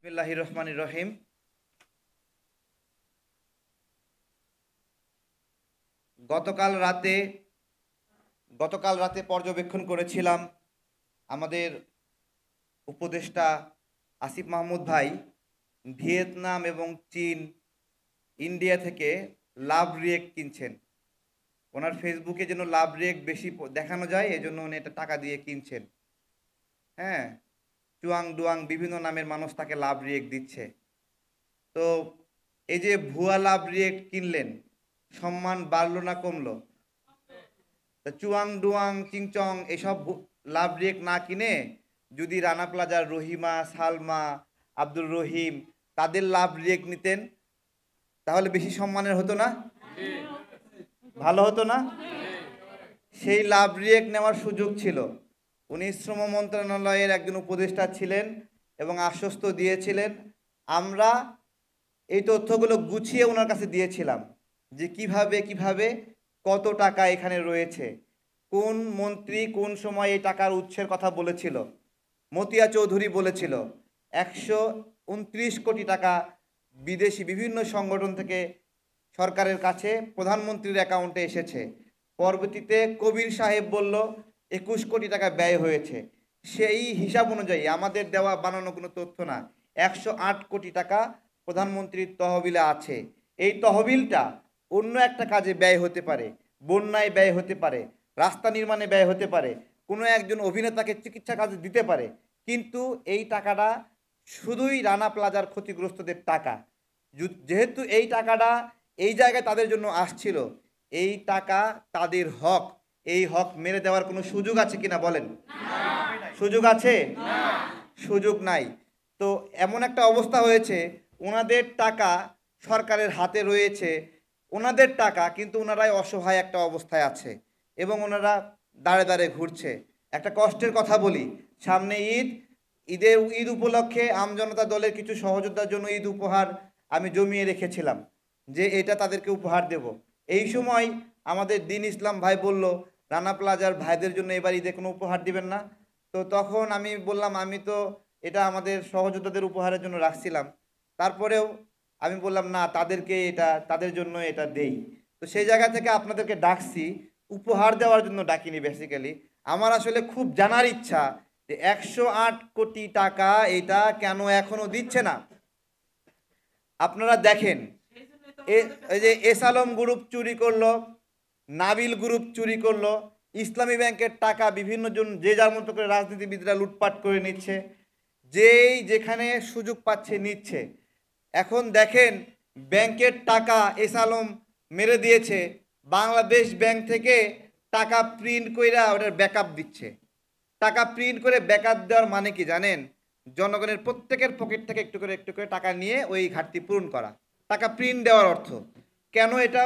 বিসমিল্লাহির রহমানির রহিম। গতকাল রাতে পর্যবেক্ষণ করেছিলাম আমাদের উপদেষ্টা আসিফ মাহমুদ ভাই ভিয়েতনাম এবং চীন, ইন্ডিয়া থেকে লাভ রিয়েক্ট কিনছেন। ওনার ফেসবুকে যেন লাভ রিয়েক্ট বেশি দেখানো যায়, এজন্য উনি এটা টাকা দিয়ে কিনছেন। হ্যাঁ, চুয়াং ডুয়াং বিভিন্ন নামের মানুষ তাকে লাভ রিয়েক্ট দিচ্ছে। তো এই যে ভুয়া লাভ রিয়েক্ট কিনলেন, সম্মান বাড়লো না কমলো? তা চুয়াং ডুয়াং চিংচং এসব লাভ রিয়েক্ট না কিনে যদি রানা প্লাজার রহিমা, সালমা, আব্দুর রহিম তাদের লাভ রিয়েক্ট নিতেন, তাহলে বেশি সম্মানের হতো না? ভালো হতো না? সেই লাভ রিয়েক্ট নেওয়ার সুযোগ ছিল। উনি শ্রম মন্ত্রণালয়ের একজন উপদেষ্টা ছিলেন এবং আশ্বস্ত দিয়েছিলেন। আমরা এই তথ্যগুলো গুছিয়ে ওনার কাছে দিয়েছিলাম যে কিভাবে কত টাকা এখানে রয়েছে, কোন মন্ত্রী কোন সময় এই টাকার উৎসের কথা বলেছিল। মতিয়া চৌধুরী বলেছিল 129 কোটি টাকা বিদেশি বিভিন্ন সংগঠন থেকে সরকারের কাছে প্রধানমন্ত্রীর অ্যাকাউন্টে এসেছে। পরবর্তীতে কবির সাহেব বলল 21 কোটি টাকা ব্যয় হয়েছে। সেই হিসাব অনুযায়ী আমাদের দেওয়া বানানো কোনো তথ্য না, 108 কোটি টাকা প্রধানমন্ত্রীর তহবিলে আছে। এই তহবিলটা অন্য একটা কাজে ব্যয় হতে পারে, বন্যায় ব্যয় হতে পারে, রাস্তা নির্মাণে ব্যয় হতে পারে, কোনো একজন অভিনেতাকে চিকিৎসা কাজে দিতে পারে, কিন্তু এই টাকাটা শুধুই রানা প্লাজার ক্ষতিগ্রস্তদের টাকা। যেহেতু এই টাকাটা এই জায়গায় তাদের জন্য আসছিল, এই টাকা তাদের হক, এই হক মেরে দেওয়ার কোনো সুযোগ আছে কিনা বলেন? সুযোগ আছে? সুযোগ নাই। তো এমন একটা অবস্থা হয়েছে, ওনাদের টাকা সরকারের হাতে রয়েছে, ওনাদের টাকা, কিন্তু ওনারাই অসহায় একটা অবস্থায় আছে এবং ওনারা দাঁড়ে দাঁড়ে ঘুরছে। একটা কষ্টের কথা বলি, সামনে ঈদ উপলক্ষে আমজনতা দলের কিছু সহযোদ্ধার জন্য ঈদ উপহার আমি জমিয়ে রেখেছিলাম যে এটা তাদেরকে উপহার দেব। এই সময় আমাদের দিন ইসলাম ভাই বলল রানা প্লাজার ভাইদের জন্য এবার ঈদে কোনো উপহার দিবেন না। তো তখন আমি বললাম আমি তো এটা আমাদের সহযোদ্ধাদের উপহারের জন্য রাখছিলাম, তারপরেও আমি বললাম না, তাদের জন্য এটা দেই। তো সেই জায়গা থেকে আপনাদেরকে ডাকছি, উপহার দেওয়ার জন্য ডাকিনি। বেসিক্যালি আমার আসলে খুব জানার ইচ্ছা যে 108 কোটি টাকা এটা কেন এখনো দিচ্ছে না। আপনারা দেখেন, এই যে এস আলম গ্রুপ চুরি করলো, নাবিল গ্রুপ চুরি করলো, ইসলামী ব্যাংকের টাকা বিভিন্ন জন যে যার মতো করে রাজনীতিবিদরা লুটপাট করে নিচ্ছে, যেই যেখানে সুযোগ পাচ্ছে নিচ্ছে। এখন দেখেন ব্যাংকের টাকা এস আলম মেরে দিয়েছে, বাংলাদেশ ব্যাংক থেকে টাকা প্রিন্ট কইরা ওটার ব্যাকআপ দিচ্ছে। টাকা প্রিন্ট করে ব্যাকআপ দেওয়ার মানে কি জানেন? জনগণের প্রত্যেকের পকেট থেকে একটু করে টাকা নিয়ে ওই ঘাটতি পূরণ করা। টাকা প্রিন্ট দেওয়ার অর্থ কেন এটা?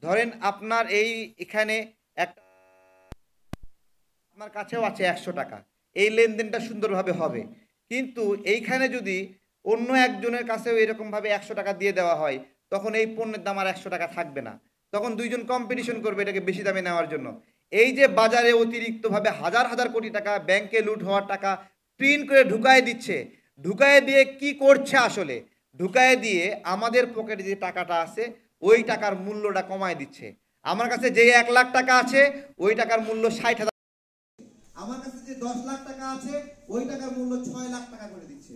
ধরেন আপনার এখানে একটা, আপনার কাছেও আছে 100 টাকা, এই লেনদেনটা সুন্দরভাবে হবে, কিন্তু এইখানে যদি অন্য একজনের কাছেও এরকমভাবে 100 টাকা দিয়ে দেওয়া হয়, তখন এই পণ্যের দাম আর 100 টাকা থাকবে না, তখন দুইজন কম্পিটিশন করবে এটাকে বেশি দামে নেওয়ার জন্য। এই যে বাজারে অতিরিক্তভাবে হাজার হাজার কোটি টাকা ব্যাংকে লুট হওয়ার টাকা প্রিন্ট করে ঢুকায় দিচ্ছে, ঢুকায় দিয়ে কি করছে আসলে? ঢুকায় দিয়ে আমাদের পকেটে যে টাকাটা আছে ওই টাকার মূল্যটা কমায় দিচ্ছে। আমার কাছে যে 1 লাখ টাকা আছে ওই টাকার মূল্য 60,000, আমার কাছে যে 10 লাখ টাকা আছে ওই টাকার মূল্য 6 লাখ টাকা করে দিচ্ছে।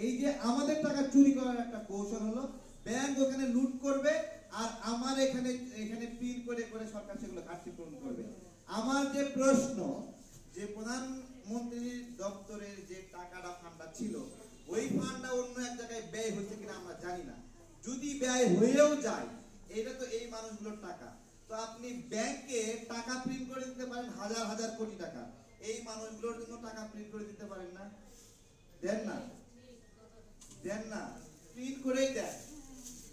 এই যে আমাদের টাকা চুরি করার একটা কৌশল হলো, ব্যাংক ওখানে লুট করবে আর আমার এখানে প্রিন্ট করে করে সরকার সেগুলো ঘাটতি পূরণ করবে। আমার যে প্রশ্ন, যে প্রধানমন্ত্রীর দপ্তরের যে টাকাটা ফান্ডটা ছিল, ওই ফান্ডটা অন্য এক জায়গায় ব্যয় হচ্ছে কিনা আমরা জানি না। যদি ব্যয় হয়েও যায়, এটা তো এই মানুষগুলোর টাকা, তো আপনি ব্যাংকে টাকা প্রিন্ট করে দিতে পারেন হাজার হাজার কোটি টাকা, এই মানুষগুলোর জন্য টাকা প্রিন্ট করে দিতে পারেন না? দেন না, দেন না, প্রিন্ট করেই দেন।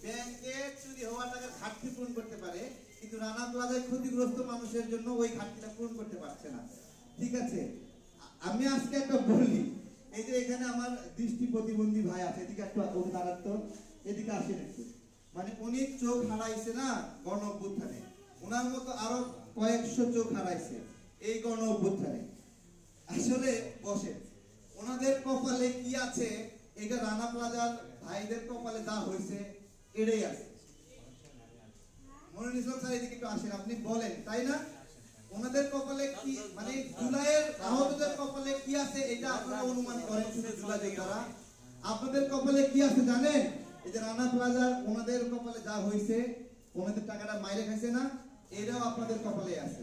ব্যাংকে চুরি হওয়া টাকা ঘাটতি পূরণ করতে পারে, কিন্তু রানা প্লাজায় ক্ষতিগ্রস্ত মানুষের জন্য ওই ঘাটতিটা পূরণ করতে পারছে না। ঠিক আছে, আমি আজকে একটা বলি, এই যে এখানে আমার দৃষ্টি প্রতিবন্ধী ভাই আছে, এদিকে একটু দাঁড়াত, এদিকে আসেন একটু। মানে উনি চোখ হারাইছে না গণ অভ্যুত্থানে, ওনার মতো আরো কয়েকশো চোখ হারাইছে এই গণ অভ্যুত্থানে। আসলে বসে ওনাদের কপালে কি আছে এইটা রানা প্লাজার ভাইদের কপালে যা হয়েছে এটাই আছে। মনিরুল ইসলাম স্যার এদিকে একটু আসেন, আপনি বলেন, তাই না? ওনাদের কপালে কি, মানে জুলাইয়ের আহতদের কপালে কি আছে এটা আপনারা অনুমান করেন শুধু জুলাই দ্বারা। আপনাদের কপালে কি আছে জানেন? এই যে রানা প্লাজার ওনাদের কপালে যা হয়েছে, ওনাদের টাকাটা মাইরে খাইছে না, এটাও আপনাদের কপালে আছে।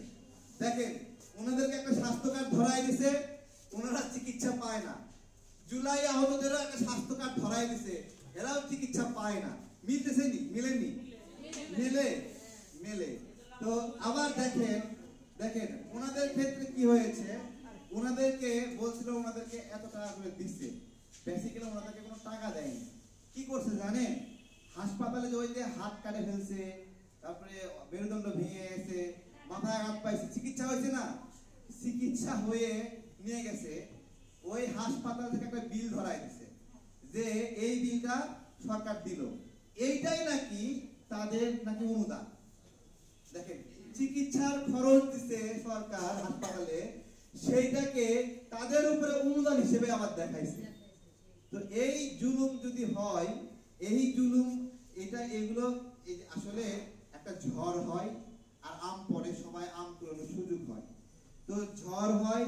দেখেন ওনাদেরকে একটা স্বাস্থ্য কার্ড ধরাই দিছে, ওনারা চিকিৎসা পায় না। জুলাই আহতদেরও একটা স্বাস্থ্য কার্ড ধরাই দিছে, এরাও চিকিৎসা পায় না। মিলতেছে নি? মিলেনি? মিলে মিলে। তো আবার দেখেন দেখেন ওনাদের ক্ষেত্রে কি হয়েছে, ওনাদেরকে বলছিল ওনাদেরকে এত টাকা করে দিচ্ছে, বেসিক্যালি ওনাদেরকে কোনো টাকা দেয়নি। কি করছে জানেন? হাসপাতালে যে ওই যে হাত কাটে ফেলছে, তারপরে মেরুদণ্ড ভেঙে গেছে, মাথায় আঘাত পাইছে, চিকিৎসা হয়েছে না, চিকিৎসা হয়ে নিয়ে গেছে, ওই হাসপাতাল থেকে একটা বিল ধরাই দিছে যে এই বিলটা সরকার দিল, এইটাই নাকি তাদের নাকি অনুদান। দেখেন চিকিৎসার খরচ দিছে সরকার হাসপাতালে, সেইটাকে তাদের উপরে অনুদান হিসেবে আবার দেখাইছে। তো এই জুলুম যদি হয়, এই জুলুম এটা এগুলো আসলে একটা ঝড় হয় আর আম পড়ে, সবাই আম কুড়ানোর সুযোগ হয়। তো ঝড় হয়,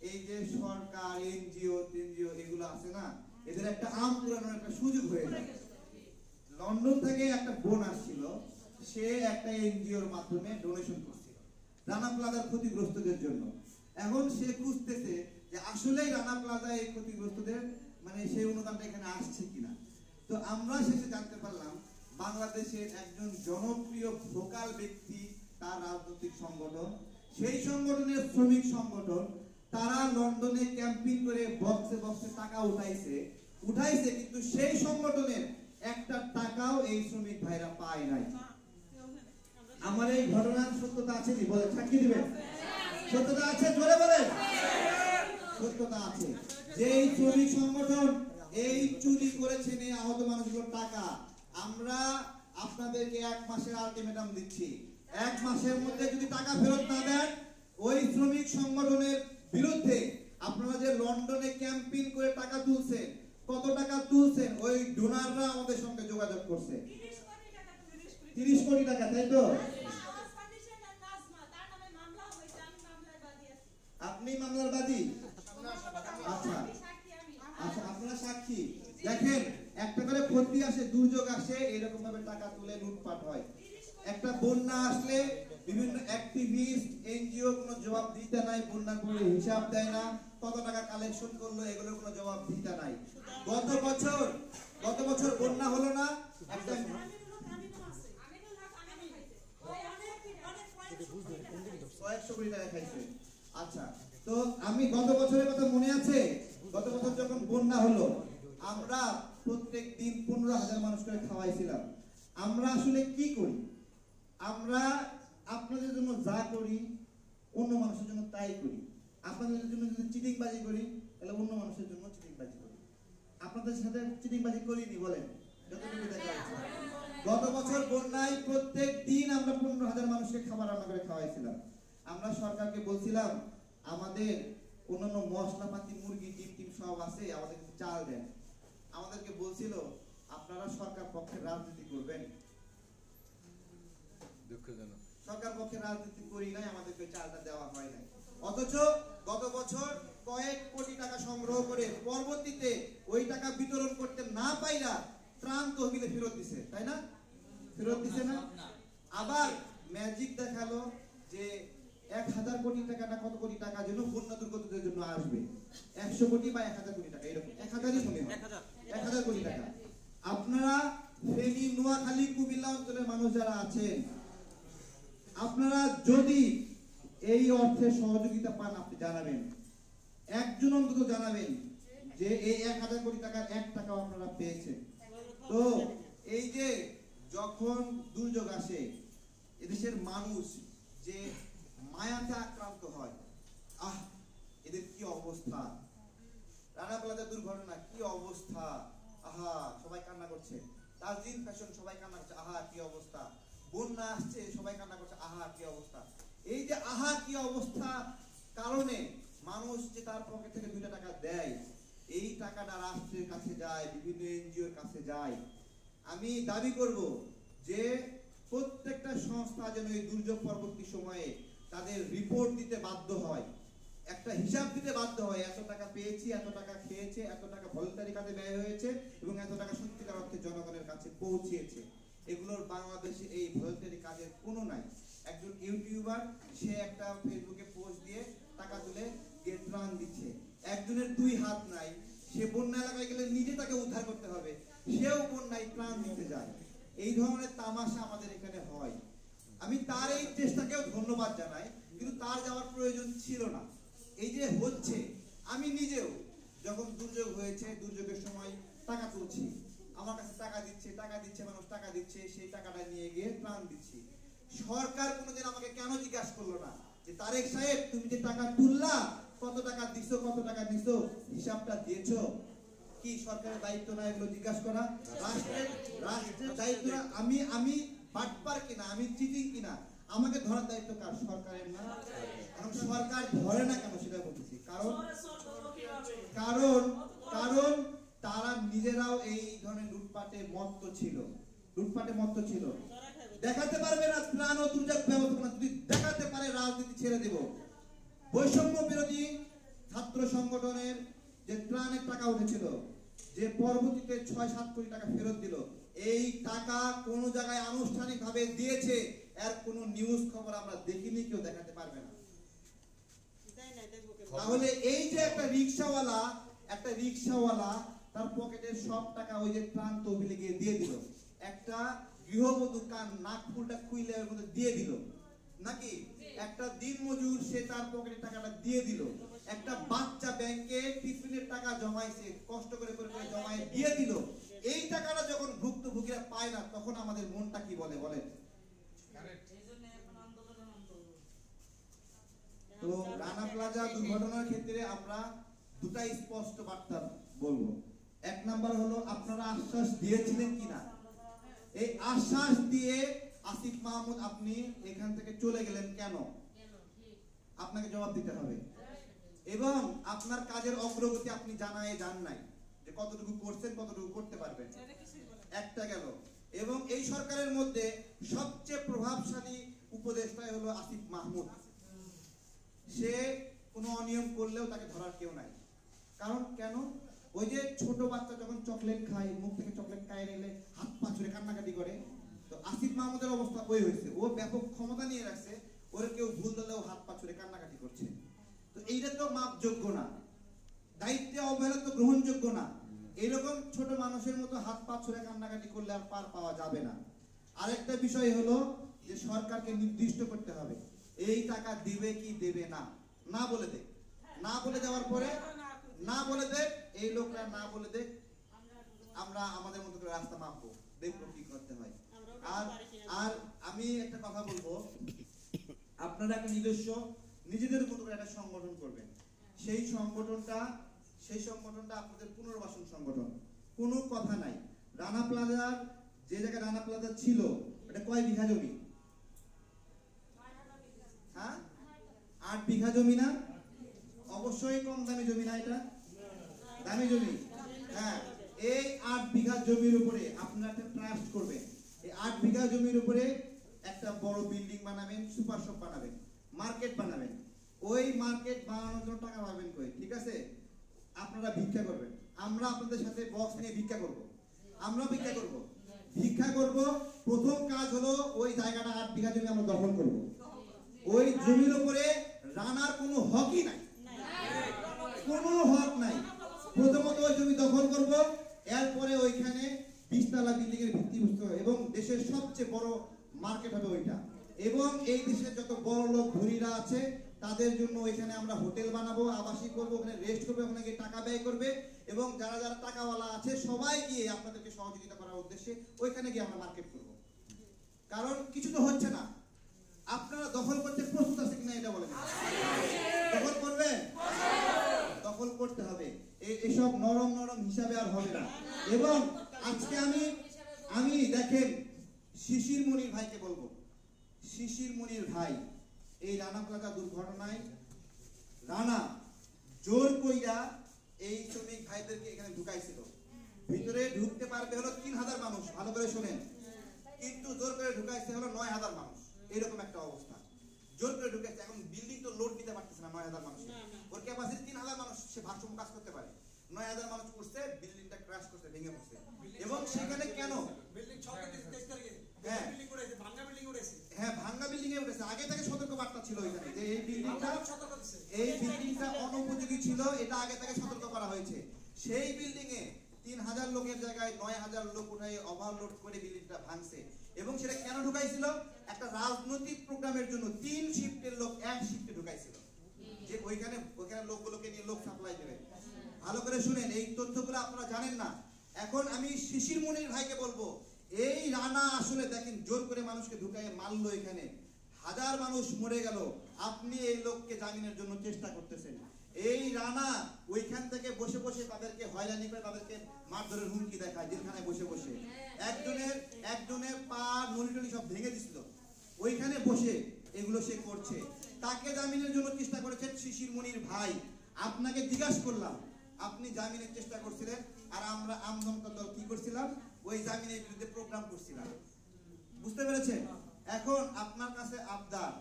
এই যে সরকার এনজিও এগুলো আছে না, এদের একটা আম কুড়ানোর একটা সুযোগ হয়ে যায়। লন্ডন থেকে একটা বোন আসছিল, সে একটা এনজিওর মাধ্যমে ডোনেশন করছিল রানা প্লাজার ক্ষতিগ্রস্তদের জন্য। এখন সে খুঁজতেছে যে আসলেই রানা প্লাজা এই ক্ষতিগ্রস্তদের মানে সেই অনুদানটা এখানে আসছে কিনা। তো আমরা শেষে জানতে পারলাম বাংলাদেশের একজন জনপ্রিয় ভোকাল ব্যক্তি, তার রাজনৈতিক সংগঠন, সেই সংগঠনের শ্রমিক সংগঠন, তারা লন্ডনে ক্যাম্পিং করে বক্সে বক্সে টাকা উঠাইছে, কিন্তু সেই সংগঠনের একটা টাকাও এই শ্রমিক ভাইরা পায় নাই। আমার এই ঘটনার সত্যতা আছে কি বলে সাক্ষী দিবেন? সত্যতা আছে? জোরে বলেন। সত্যতা আছে যে এই শ্রমিক সংগঠন এই চুরি করেছেন এই আহত মানুষগুলোর টাকা। আমরা আপনাদেরকে 1 মাসের আলটিমেটাম দিচ্ছি, 1 মাসের মধ্যে যদি টাকা ফেরত না দেন, ওই শ্রমিক সংগঠনের বিরুদ্ধে আপনারা যে লন্ডনে ক্যাম্পিং করে টাকা তুলছেন, কত টাকা তুলছেন, ওই ডোনাররা আমাদের সঙ্গে যোগাযোগ করছে। 30 কোটি টাকা, তাই তো? আপনি মামলার বাদী? আচ্ছা আচ্ছা, আপনারা সাক্ষী। দেখেন একটা করে ক্ষতি আসে, দুর্যোগ আসে, এরকম ভাবে টাকা তুলে লুটপাট হয়। একটা বন্যা আসলে বিভিন্ন অ্যাক্টিভিস্ট এনজিও কোনো জবাব দিতে নাই, বন্যার কোনো হিসাব দেয় না, কত টাকা কালেকশন করলো এগুলোর কোনো জবাব দিতে নাই। গত বছর বন্যা হলো না, একটা 100 কোটি টাকা খাইছে। আচ্ছা, তো আমি গত বছরের কথা মনে আছে, গত বছর যখন বন্যা হলো, আমরা প্রত্যেক দিন 15,000 মানুষ করে খাওয়াইছিলাম। আমরা আসলে কি করি? আমরা আপনাদের জন্য যা করি অন্য মানুষের জন্য তাই করি। আপনাদের জন্য যদি চিটিংবাজি করি তাহলে অন্য মানুষের জন্য চিটিংবাজি করি। আপনাদের সাথে চিটিংবাজি করিনি বলেন? যতটুকু দেখা যাচ্ছে গত বছর বন্যায় প্রত্যেক দিন আমরা 15,000 মানুষকে খাবার রান্না করে খাওয়াইছিলাম। আমরা সরকারকে বলছিলাম আমাদের অন্যান্য মশলাপাতি, মুরগি, ডিম সব আছে, আমাদের চাল দেন। আমাদেরকে বলছিল আপনারা সরকার পক্ষের রাজনীতি করবেন। দুঃখজনক, সরকার পক্ষের রাজনীতি করি নাই, আমাদেরকে চালটা দেওয়া হয় নাই। অথচ গত বছর কয়েক কোটি টাকা সংগ্রহ করে পরবর্তীতে ওই টাকা বিতরণ করতে না পাইরা ত্রাণ তহবিলে ফেরত দিছে, তাই না? ফেরত দিছে না? আবার ম্যাজিক দেখালো যে 1,000 কোটি টাকাটা কত কোটি টাকা যেন বন্যা দুর্গতদের জন্য আসবে, 100 কোটি বা 1,000 কোটি টাকা, এরকম 1,000ই মনে হয়, 1,000 কোটি টাকা। আপনারা ফেনী, নোয়াখালী, কুমিল্লা অঞ্চলের মানুষ যারা আছেন, আপনারা যদি এই অর্থে সহযোগিতা পান, আপনি জানাবেন, একজন অন্তত জানাবেন যে এই 1,000 কোটি টাকার 1 টাকাও আপনারা পেয়েছেন। তো এই যে যখন দুর্যোগ আসে, এদেশের মানুষ যে মায়াতে আক্রান্ত হয়, এদের কি অবস্থা, রানা প্লাজা দুর্ঘটনা কি অবস্থা, সবাই কান্না করছে। তাজরিন ফ্যাশন সবাই কান্না করছে, কি অবস্থা। বন্যা আসছে, সবাই কান্না করছে, কি অবস্থা। এই যে কি অবস্থা কারণে মানুষ যে তার পকেট থেকে 2 টাকা দেয়, এই টাকাটা রাষ্ট্রের কাছে যায়, বিভিন্ন এনজিওর কাছে যায়। আমি দাবি করব যে প্রত্যেকটা সংস্থা যেন এই দুর্যোগ পরবর্তী সময়ে তাদের রিপোর্ট দিতে বাধ্য হয়, একটা হিসাব দিতে বাধ্য হয়, এত টাকা পেয়েছি, এত টাকা খেয়েছে, এত টাকা ভলেন্টারি কাজে ব্যয় হয়েছে এবং এত টাকা সত্যিকার অর্থে জনগণের কাছে পৌঁছেছে। এগুলোর বাংলাদেশে এই ভলেন্টারি কাজের কোনো নাই। একজন ইউটিউবার সে একটা ফেসবুকে পোস্ট দিয়ে টাকা তুলে গিয়ে ত্রাণ দিচ্ছে, একজনের 2 হাত নাই, সে বন্যা এলাকায় গেলে নিজে তাকে উদ্ধার করতে হবে, সেও বন্যায় ত্রাণ দিতে যায়। এই ধরনের তামাশা আমাদের এখানে হয়। আমি তার এই চেষ্টাকেও ধন্যবাদ জানাই, কিন্তু তার যাওয়ার প্রয়োজন ছিল না। এই যে হচ্ছে, আমি নিজেও যখন দুর্যোগ হয়েছে, দুর্যোগের সময় টাকা তুলছি, আমার কাছে টাকা দিচ্ছে মানুষ, টাকা দিচ্ছে, সেই টাকাটা নিয়ে গিয়ে ত্রাণ দিচ্ছি। সরকার কোনোদিন আমাকে কেন জিজ্ঞাসা করলো না যে তারেক সাহেব তুমি যে টাকা তুললা, কত টাকা দিছো, কত টাকা নিছো, হিসাবটা দিয়েছো? কি সরকারের দায়িত্ব না এগুলো জিজ্ঞাসা করা? রাষ্ট্রের দায়িত্ব না? আমি বাটপার কিনা, আমি চিটিং কিনা, আমাকে ধরার দায়িত্ব কার? সরকারের না? কারণ সরকার ধরে না কেন সেটা বলতেছি, কারণ তারা নিজেরাও এই ধরনের লুটপাটে মত্ত ছিল। দেখাতে পারবে না ত্রাণ ও দুর্যোগ ব্যবস্থাপনা, যদি দেখাতে পারে রাজনীতি ছেড়ে দেব। বৈষম্য বিরোধী ছাত্র সংগঠনের যে ত্রাণের টাকা উঠেছিল, যে পরবর্তীতে 6-7 কোটি টাকা ফেরত দিল, এই টাকা কোন জায়গায় আনুষ্ঠানিক ভাবে দিয়েছে এর কোন নিউজ খবর আমরা দেখিনি, কেউ দেখাতে পারবে না। তাহলে এই যে একটা রিকশাওয়ালা তার পকেটের সব টাকা ওই যে ত্রাণ তহবিলে গিয়ে দিয়ে দিল, একটা গৃহবধূ কান নাক ফুলটা খুইলে এর মধ্যে দিয়ে দিল, নাকি একটা দিনমজুর সে তার পকেটে টাকাটা দিয়ে দিল, একটা বাচ্চা ব্যাংকে টিফিনের টাকা জমাইছে, কষ্ট করে জমায় দিয়ে দিল। এই টাকাটা যখন ভুক্তভোগীরা পায় না, তখন আমাদের মনটা কি বলে বলেন? তো রানা প্লাজা দুর্ঘটনার ক্ষেত্রে আমরা দুটা স্পষ্ট বার্তা বলবো। 1 নাম্বার হলো, আপনারা আশ্বাস দিয়েছিলেন কিনা? এই আশ্বাস দিয়ে আসিফ মাহমুদ আপনি এখান থেকে চলে গেলেন কেন? আপনাকে জবাব দিতে হবে। এবং আপনার কাজের অগ্রগতি আপনি যান নাই, যে কতটুকু করছেন, কতটুকু করতে পারবেন, একটা গেল। এবং এই সরকারের মধ্যে সবচেয়ে প্রভাবশালী উপদেষ্টাই হলো আসিফ মাহমুদ। সে কোনো অনিয়ম করলেও তাকে ধরার কেউ নাই। কারণ কেন? ওই যে ছোট বাচ্চা যখন চকলেট খায়, মুখ থেকে চকলেট খায় নিলে হাত পা ছুড়ে কান্নাকাটি করে, তো আসিফ মাহমুদের অবস্থা ওই হয়েছে। ও ব্যাপক ক্ষমতা নিয়ে রাখছে, ওর কেউ ভুল দিলেও হাত পা ছুড়ে কান্নাকাটি করছে। তো এইটা তো মাপযোগ্য না, দায়িত্বে অবহেলা তো গ্রহণযোগ্য না। এরকম ছোট মানুষের মতো হাত পা ছুড়ে কান্নাকাটি করলে আর পার পাওয়া যাবে না। আরেকটা বিষয় হলো যে সরকারকে নির্দিষ্ট করতে হবে এই টাকা দিবে কি দেবে না, না বলে দেখ, না বলে যাওয়ার পরে না বলে দেখ, এই লোকরা না বলে দেখ, আমরা আমাদের মতো করে রাস্তা মাপবো, দেখবো কি করতে হয়। আর আমি একটা কথা বলবো, আপনারা একটা নিজেদের মতো করে একটা সংগঠন করবেন। সেই সংগঠনটা আপনাদের পুনর্বাসন সংগঠন। কোনো কথা নাই, রানা প্লাজার যে জায়গায় রানা প্লাজা ছিল এটা কয় বিঘা জমি? হ্যাঁ, 8 বিঘা জমি না? অবশ্যই কম দামি জমি না, এটা দামি জমি। হ্যাঁ, এই 8 বিঘা জমির উপরে আপনারা একটা ট্রাস্ট করবেন। এই 8 বিঘা জমির উপরে একটা বড় বিল্ডিং বানাবেন, সুপার শপ বানাবেন, মার্কেট বানাবেন। ওই মার্কেট বানানোর জন্য টাকা পাবেন কই? ঠিক আছে, আপনারা ভিক্ষা করবেন, আমরা আপনাদের সাথে বক্স নিয়ে ভিক্ষা করব। প্রথম কাজ হলো ওই জায়গাটা 8 বিঘা জমি আমরা দখল করব। ওই জমির উপরে রানার কোনো হকই নাই, কোনো হক নাই। প্রথমত ওই জমি দখল করব, এরপরে ওইখানে 20 তলা বিল্ডিং এর ভিত্তি বসতে হবে এবং দেশের সবচেয়ে বড় মার্কেট হবে ওইটা। এবং এই দেশের যত বড় লোক ধনীরা আছে তাদের জন্য ওইখানে আমরা হোটেল বানাবো, আবাসিক করবো, ওখানে রেস্ট করবে, ওখানে গিয়ে টাকা ব্যয় করবে। এবং যারা যারা টাকাওয়ালা আছে সবাই গিয়ে আপনাদেরকে সহযোগিতা করার উদ্দেশ্যে ওইখানে গিয়ে আমরা মার্কেট করব। কারণ কিছু তো হচ্ছে না, আপনারা দখল করতে প্রস্তুত আছে কিনা এটা বলেন। দখল করবেন? দখল করতে হবে, এসব নরম হিসাবে আর হবে না। এবং আজকে আমি দেখেন শিশির মনির ভাইকে বলবো, শিশির মনির ভাই এই রানা প্লাজা দুর্ঘটনায় রানা জোর কইরা এই শ্রমিক ভাইদেরকে এখানে ঢুকাইছিল। ভিতরে ঢুকতে পারবে হলো 3000 মানুষ, ভালো করে শুনেন, কিন্তু জোর করে ঢুকাইছে হলো 9000 মানুষ। এরকম একটা অবস্থা, জোর করে ঢুকাইছে। এখন বিল্ডিং তো লোড নিতে পারতেছে না 9000 মানুষ, ওর ক্যাপাসিটি 3000 মানুষ, সে ভারসাম্য কাজ করতে পারে। 9000 মানুষ করছে, বিল্ডিংটা ক্র্যাশ করছে, ভেঙে পড়ছে। এবং সেখানে কেন বিল্ডিং 23 তারিখে বিল্ডিং উড়াইছে, ভাঙা বিল্ডিং উড়াইছে। হ্যাঁ, ভাঙা বিল্ডিং এ উঠেছে। আগে থেকে সতর্ক বার্তা ছিল এখানে যে এই বিল্ডিংটা অনুপযোগী ছিল, এটা আগে থেকে সতর্ক করা হয়েছে। সেই বিল্ডিং এ 3000 লোকের জায়গায় 9000 লোক উঠাই ওভারলোড করে বিল্ডিংটা ভাঙছে। এবং সেটা কেন ঢুকাইছিল? একটা রাজনৈতিক প্রোগ্রামের জন্য 3 শিফটের লোক এক শিফটে ঢুকাইছিল, যে ওইখানে লোকগুলোকে নিয়ে লোক সাপ্লাই দেবে। ভালো করে শুনেন, এই তথ্যগুলো আপনারা জানেন না। এখন আমি শিশির মনির ভাইকে বলবো, এই রানা আসলে দেখেন জোর করে মানুষকে ঢুকাইয়ে মারলো, এখানে হাজার মানুষ মরে গেল, আপনি এই লোককে জামিনের জন্য চেষ্টা করতেছেন। এই রানা ওইখান থেকে বসে বসে তাদেরকে হয়রানি করে, তাদেরকে মারধরের হুমকি দেখায় জেলখানায় বসে বসে। একজনের পা নড়ি সব ভেঙে দিছিল ওইখানে বসে, এগুলো সে করছে। তাকে জামিনের জন্য চেষ্টা করেছেন শিশির মনির ভাই। আপনাকে জিজ্ঞাসা করলাম, আপনি জামিনের চেষ্টা করছিলেন, আর আমরা আম জনতা দল কি করছিলাম? ওই জামিনের বিরুদ্ধে প্রোগ্রাম করছিলাম। বুঝতে পেরেছেন? এখন আপনার কাছে আবদার,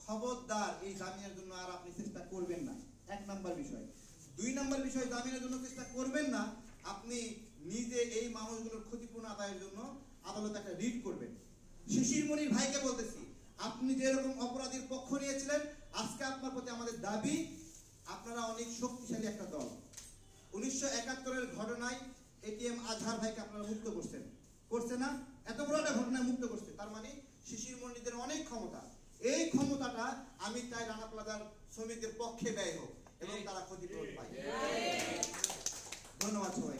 খবরদার এই জামিনের জন্য আর আপনি চেষ্টা করবেন না, 1 নম্বর বিষয়। 2 নম্বর বিষয়, জামিনের জন্য চেষ্টা করবেন না, আপনি নিজে এই মানুষগুলোর ক্ষতিপূরণ আদায়ের জন্য আদালতে একটা রিট করবেন। শিশির মনির ভাইকে বলতেছি, আপনি যেরকম অপরাধীর পক্ষ নিয়েছিলেন, আজকে আপনার প্রতি আমাদের দাবি, আপনারা অনেক শক্তিশালী একটা দল। 1971-এর ঘটনায় এটিএম আজহার ভাইকে আপনারা মুক্ত করছে না? এত বড় একটা ঘটনায় মুক্ত করছে, তার মানে শিশির মনিরদের অনেক ক্ষমতা। এই ক্ষমতাটা আমি চাই রানা প্লাজার শ্রমিকদের পক্ষে ব্যয় হোক এবং তারা ক্ষতিপূরণ পায়। ধন্যবাদ সবাই।